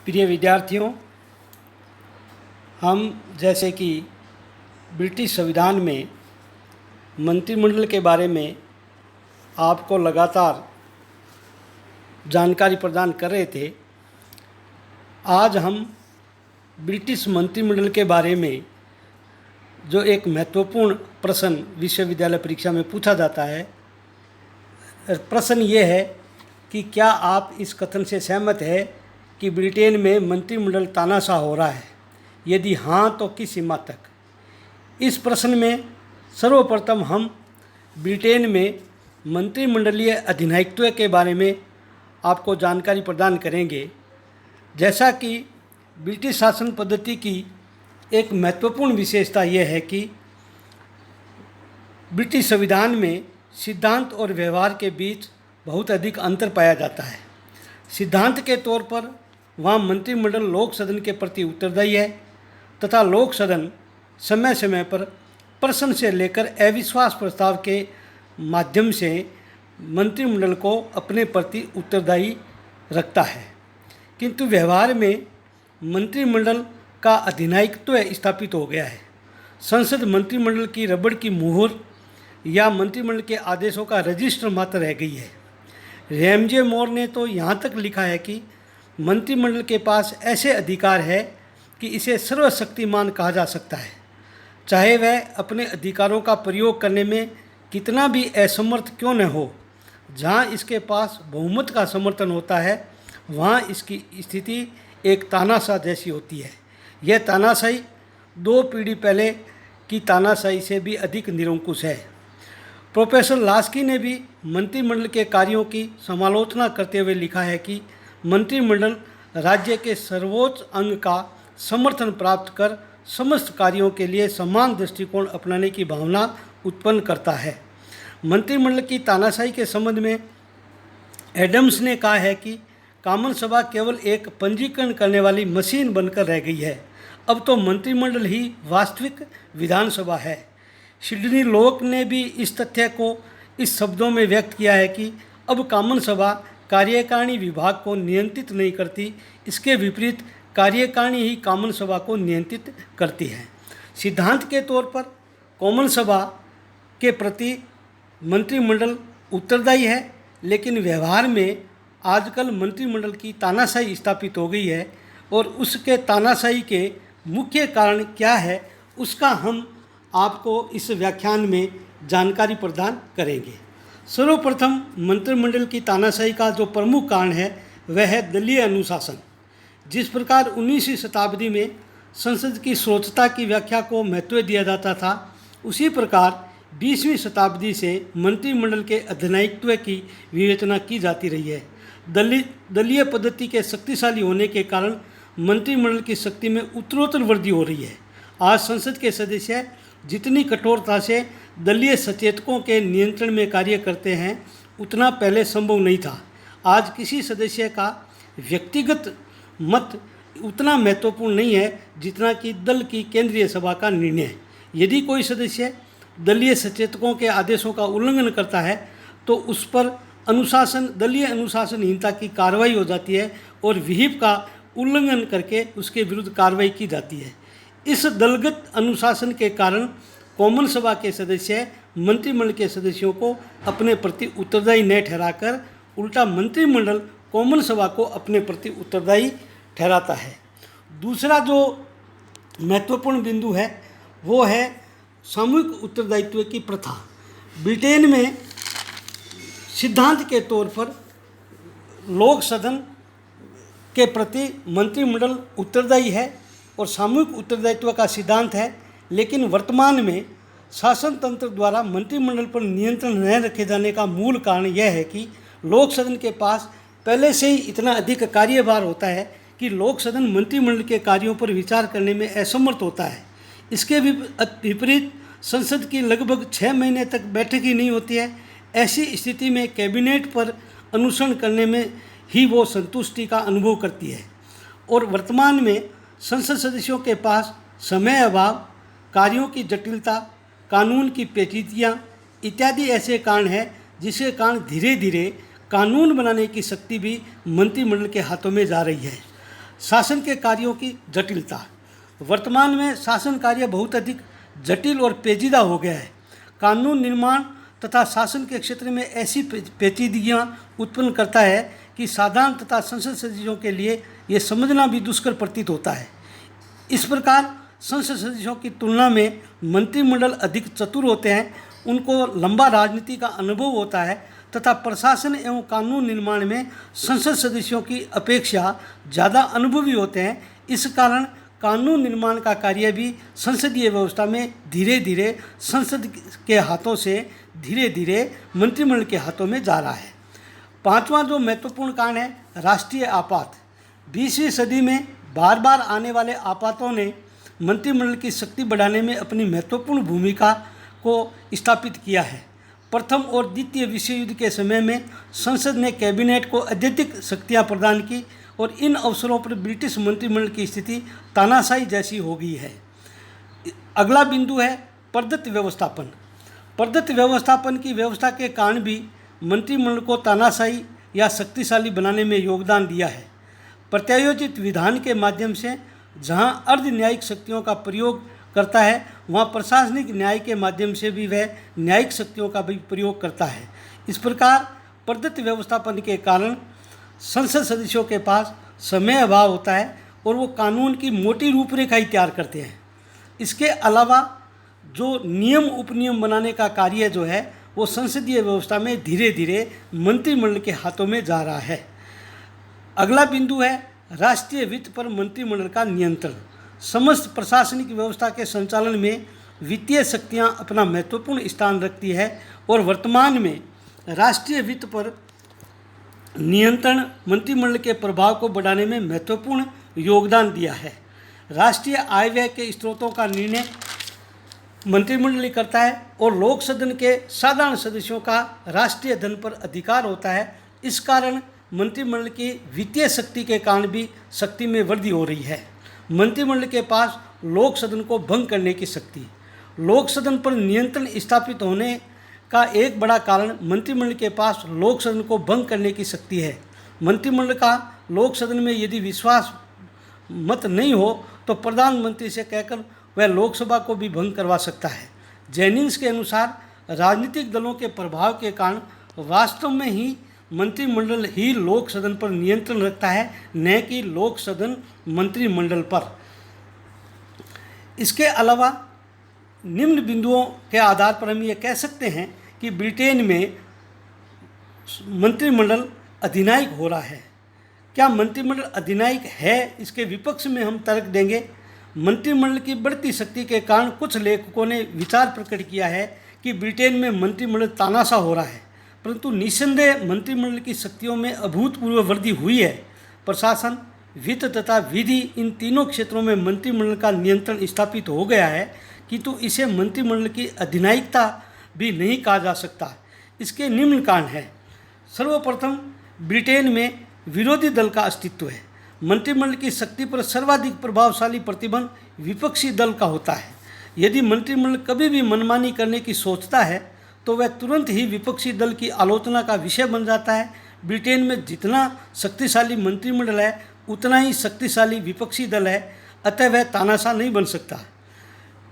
प्रिय विद्यार्थियों, हम जैसे कि ब्रिटिश संविधान में मंत्रिमंडल के बारे में आपको लगातार जानकारी प्रदान कर रहे थे। आज हम ब्रिटिश मंत्रिमंडल के बारे में जो एक महत्वपूर्ण प्रश्न विश्वविद्यालय परीक्षा में पूछा जाता है, प्रश्न ये है कि क्या आप इस कथन से सहमत है कि ब्रिटेन में मंत्रिमंडल तानाशाह हो रहा है? यदि हाँ तो किस सीमा तक? इस प्रश्न में सर्वप्रथम हम ब्रिटेन में मंत्रिमंडलीय अधिनायकत्व के बारे में आपको जानकारी प्रदान करेंगे। जैसा कि ब्रिटिश शासन पद्धति की एक महत्वपूर्ण विशेषता यह है कि ब्रिटिश संविधान में सिद्धांत और व्यवहार के बीच बहुत अधिक अंतर पाया जाता है। सिद्धांत के तौर पर वहाँ मंत्रिमंडल लोक सदन के प्रति उत्तरदायी है तथा लोक सदन समय समय पर प्रश्न से लेकर अविश्वास प्रस्ताव के माध्यम से मंत्रिमंडल को अपने प्रति उत्तरदायी रखता है। किंतु व्यवहार में मंत्रिमंडल का अधिनायकत्व स्थापित हो गया है। संसद मंत्रिमंडल की रबड़ की मुहर या मंत्रिमंडल के आदेशों का रजिस्टर मात्र रह गई है। रैमजे मोर ने तो यहाँ तक लिखा है कि मंत्रिमंडल के पास ऐसे अधिकार है कि इसे सर्वशक्तिमान कहा जा सकता है, चाहे वह अपने अधिकारों का प्रयोग करने में कितना भी असमर्थ क्यों न हो। जहाँ इसके पास बहुमत का समर्थन होता है वहाँ इसकी स्थिति एक तानाशाह जैसी होती है। यह तानाशाही 2 पीढ़ी पहले की तानाशाही से भी अधिक निरंकुश है। प्रोफेसर लास्की ने भी मंत्रिमंडल के कार्यों की समालोचना करते हुए लिखा है कि मंत्रिमंडल राज्य के सर्वोच्च अंग का समर्थन प्राप्त कर समस्त कार्यों के लिए समान दृष्टिकोण अपनाने की भावना उत्पन्न करता है। मंत्रिमंडल की तानाशाही के संबंध में एडम्स ने कहा है कि कॉमन सभा केवल एक पंजीकरण करने वाली मशीन बनकर रह गई है। अब तो मंत्रिमंडल ही वास्तविक विधानसभा है। सिडनी लोक ने भी इस तथ्य को इस शब्दों में व्यक्त किया है कि अब कॉमन सभा कार्यकारिणी विभाग को नियंत्रित नहीं करती, इसके विपरीत कार्यकारिणी ही कॉमन सभा को नियंत्रित करती है। सिद्धांत के तौर पर कॉमन सभा के प्रति मंत्रिमंडल उत्तरदायी है, लेकिन व्यवहार में आजकल मंत्रिमंडल की तानाशाही स्थापित हो गई है और उसके तानाशाही के मुख्य कारण क्या है उसका हम आपको इस व्याख्यान में जानकारी प्रदान करेंगे। सर्वप्रथम मंत्रिमंडल की तानाशाही का जो प्रमुख कारण है वह है दलीय अनुशासन। जिस प्रकार 19वीं शताब्दी में संसद की सर्वोच्चता की व्याख्या को महत्व दिया जाता था, उसी प्रकार 20वीं शताब्दी से मंत्रिमंडल के अधिनायकत्व की विवेचना की जाती रही है। दलीय पद्धति के शक्तिशाली होने के कारण मंत्रिमंडल की शक्ति में उत्तरोत्तर वृद्धि हो रही है। आज संसद के सदस्य जितनी कठोरता से दलीय सचेतकों के नियंत्रण में कार्य करते हैं उतना पहले संभव नहीं था। आज किसी सदस्य का व्यक्तिगत मत उतना महत्वपूर्ण नहीं है जितना कि दल की केंद्रीय सभा का निर्णय। यदि कोई सदस्य दलीय सचेतकों के आदेशों का उल्लंघन करता है तो उस पर दलीय अनुशासनहीनता की कार्रवाई हो जाती है और विहिप का उल्लंघन करके उसके विरुद्ध कार्रवाई की जाती है। इस दलगत अनुशासन के कारण कॉमन सभा के सदस्य मंत्रिमंडल के सदस्यों को अपने प्रति उत्तरदायी न ठहराकर उल्टा मंत्रिमंडल कॉमन सभा को अपने प्रति उत्तरदायी ठहराता है। दूसरा जो महत्वपूर्ण बिंदु है वो है सामूहिक उत्तरदायित्व की प्रथा। ब्रिटेन में सिद्धांत के तौर पर लोक सदन के प्रति मंत्रिमंडल उत्तरदायी है और सामूहिक उत्तरदायित्व का सिद्धांत है, लेकिन वर्तमान में शासन तंत्र द्वारा मंत्रिमंडल पर नियंत्रण न रखे जाने का मूल कारण यह है कि लोक सदन के पास पहले से ही इतना अधिक कार्यभार होता है कि लोक सदन मंत्रिमंडल के कार्यों पर विचार करने में असमर्थ होता है। इसके विपरीत संसद की लगभग 6 महीने तक बैठक ही नहीं होती है। ऐसी स्थिति में कैबिनेट पर अनुसरण करने में ही वो संतुष्टि का अनुभव करती है और वर्तमान में संसद सदस्यों के पास समय अभाव, कार्यों की जटिलता, कानून की पेचीदगियाँ इत्यादि ऐसे कारण हैं जिसके कारण धीरे धीरे कानून बनाने की शक्ति भी मंत्रिमंडल के हाथों में जा रही है। शासन के कार्यों की जटिलता। वर्तमान में शासन कार्य बहुत अधिक जटिल और पेचीदा हो गया है। कानून निर्माण तथा शासन के क्षेत्र में ऐसी पेचीदगियाँ उत्पन्न करता है कि साधारण तथा संसद सदस्यों के लिए ये समझना भी दुष्कर प्रतीत होता है। इस प्रकार संसद सदस्यों की तुलना में मंत्रिमंडल अधिक चतुर होते हैं, उनको लंबा राजनीति का अनुभव होता है तथा प्रशासन एवं कानून निर्माण में संसद सदस्यों की अपेक्षा ज़्यादा अनुभवी होते हैं। इस कारण कानून निर्माण का कार्य भी संसदीय व्यवस्था में धीरे धीरे संसद के हाथों से धीरे धीरे मंत्रिमंडल के हाथों में जा रहा है। पांचवा जो महत्वपूर्ण कारण है, राष्ट्रीय आपात। 20वीं सदी में बार बार आने वाले आपातों ने मंत्रिमंडल की शक्ति बढ़ाने में अपनी महत्वपूर्ण भूमिका को स्थापित किया है। प्रथम और द्वितीय विश्व युद्ध के समय में संसद ने कैबिनेट को अत्यधिक शक्तियाँ प्रदान की और इन अवसरों पर ब्रिटिश मंत्रिमंडल की स्थिति तानाशाही जैसी हो गई है। अगला बिंदु है प्रदत्त व्यवस्थापन। प्रदत्त व्यवस्थापन की व्यवस्था के कारण भी मंत्रिमंडल को तानाशाही या शक्तिशाली बनाने में योगदान दिया है। प्रत्यायोजित विधान के माध्यम से जहां अर्ध न्यायिक शक्तियों का प्रयोग करता है, वहां प्रशासनिक न्याय के माध्यम से भी वह न्यायिक शक्तियों का भी प्रयोग करता है। इस प्रकार प्रदत्त व्यवस्थापन के कारण संसद सदस्यों के पास समय अभाव होता है और वो कानून की मोटी रूपरेखा तैयार करते हैं। इसके अलावा जो नियम उपनियम बनाने का कार्य जो है वो संसदीय व्यवस्था में धीरे धीरे मंत्रिमंडल के हाथों में जा रहा है। अगला बिंदु है राष्ट्रीय वित्त पर मंत्रिमंडल का नियंत्रण। समस्त प्रशासनिक व्यवस्था के संचालन में वित्तीय शक्तियां अपना महत्वपूर्ण स्थान रखती है और वर्तमान में राष्ट्रीय वित्त पर नियंत्रण मंत्रिमंडल के प्रभाव को बढ़ाने में महत्वपूर्ण योगदान दिया है। राष्ट्रीय आय व्यय के स्रोतों का निर्णय मंत्रिमंडल करता है और लोक सदन के साधारण सदस्यों का राष्ट्रीय धन पर अधिकार होता है। इस कारण मंत्रिमंडल की वित्तीय शक्ति के कारण भी शक्ति में वृद्धि हो रही है। मंत्रिमंडल के पास लोक सदन को भंग करने की शक्ति। लोक सदन पर नियंत्रण स्थापित होने का एक बड़ा कारण मंत्रिमंडल के पास लोक सदन को भंग करने की शक्ति है। मंत्रिमंडल का लोक सदन में यदि विश्वास मत नहीं हो तो प्रधानमंत्री से कहकर वह लोकसभा को भी भंग करवा सकता है। जेनिंग्स के अनुसार राजनीतिक दलों के प्रभाव के कारण वास्तव में ही मंत्रिमंडल ही लोक सदन पर नियंत्रण रखता है, न कि लोक सदन मंत्रिमंडल पर। इसके अलावा निम्न बिंदुओं के आधार पर हम ये कह सकते हैं कि ब्रिटेन में मंत्रिमंडल अधिनायक हो रहा है। क्या मंत्रिमंडल अधिनायक है? इसके विपक्ष में हम तर्क देंगे। मंत्रिमंडल की बढ़ती शक्ति के कारण कुछ लेखकों ने विचार प्रकट किया है कि ब्रिटेन में मंत्रिमंडल तानाशाह हो रहा है, परंतु निस्संदेह मंत्रिमंडल की शक्तियों में अभूतपूर्व वृद्धि हुई है। प्रशासन, वित्त तथा विधि, इन तीनों क्षेत्रों में मंत्रिमंडल का नियंत्रण स्थापित हो गया है, किंतु इसे मंत्रिमंडल की अधिनायकता भी नहीं कहा जा सकता। इसके निम्न कारण हैं। सर्वप्रथम, ब्रिटेन में विरोधी दल का अस्तित्व है। मंत्रिमंडल की शक्ति पर सर्वाधिक प्रभावशाली प्रतिबंध विपक्षी दल का होता है। यदि मंत्रिमंडल कभी भी मनमानी करने की सोचता है तो वह तुरंत ही विपक्षी दल की आलोचना का विषय बन जाता है। ब्रिटेन में जितना शक्तिशाली मंत्रिमंडल है उतना ही शक्तिशाली विपक्षी दल है, अतः वह तानाशाह नहीं बन सकता।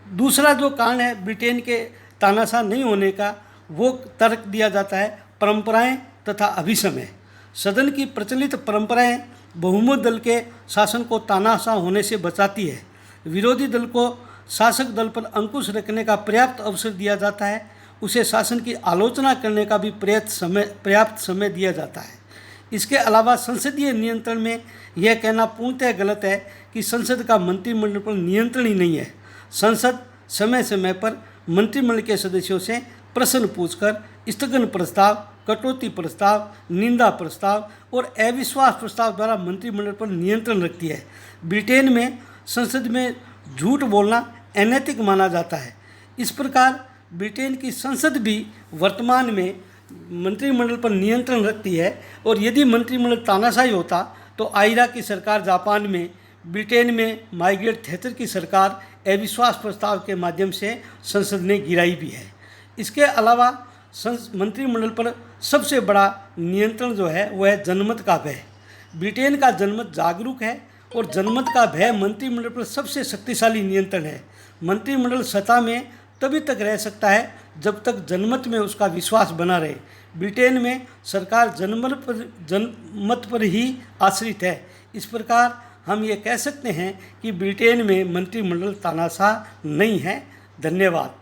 दूसरा जो कारण है ब्रिटेन के तानाशाह नहीं होने का, वो तर्क दिया जाता है परंपराएं तथा अभिसमय। सदन की प्रचलित परंपराएं बहुमत दल के शासन को तानाशाह होने से बचाती है। विरोधी दल को शासक दल पर अंकुश रखने का पर्याप्त अवसर दिया जाता है। उसे शासन की आलोचना करने का भी पर्याप्त समय दिया जाता है। इसके अलावा संसदीय नियंत्रण में यह कहना पूर्णतः गलत है कि संसद का मंत्रिमंडल पर नियंत्रण ही नहीं है। संसद समय समय पर मंत्रिमंडल के सदस्यों से प्रश्न पूछकर स्थगन प्रस्ताव, कटौती प्रस्ताव, निंदा प्रस्ताव और अविश्वास प्रस्ताव द्वारा मंत्रिमंडल पर नियंत्रण रखती है। ब्रिटेन में संसद में झूठ बोलना अनैतिक माना जाता है। इस प्रकार ब्रिटेन की संसद भी वर्तमान में मंत्रिमंडल पर नियंत्रण रखती है और यदि मंत्रिमंडल तानाशाही होता तो आइरा की सरकार जापान में, ब्रिटेन में मार्गरेट थैचर की सरकार अविश्वास प्रस्ताव के माध्यम से संसद ने गिराई भी है। इसके अलावा मंत्रिमंडल पर सबसे बड़ा नियंत्रण जो है वह है जनमत का भय। ब्रिटेन का जनमत जागरूक है और जनमत का भय मंत्रिमंडल पर सबसे शक्तिशाली नियंत्रण है। मंत्रिमंडल सत्ता में तभी तक रह सकता है जब तक जनमत में उसका विश्वास बना रहे। ब्रिटेन में सरकार जनमत पर ही आश्रित है। इस प्रकार हम ये कह सकते हैं कि ब्रिटेन में मंत्रिमंडल तानाशाह नहीं है। धन्यवाद।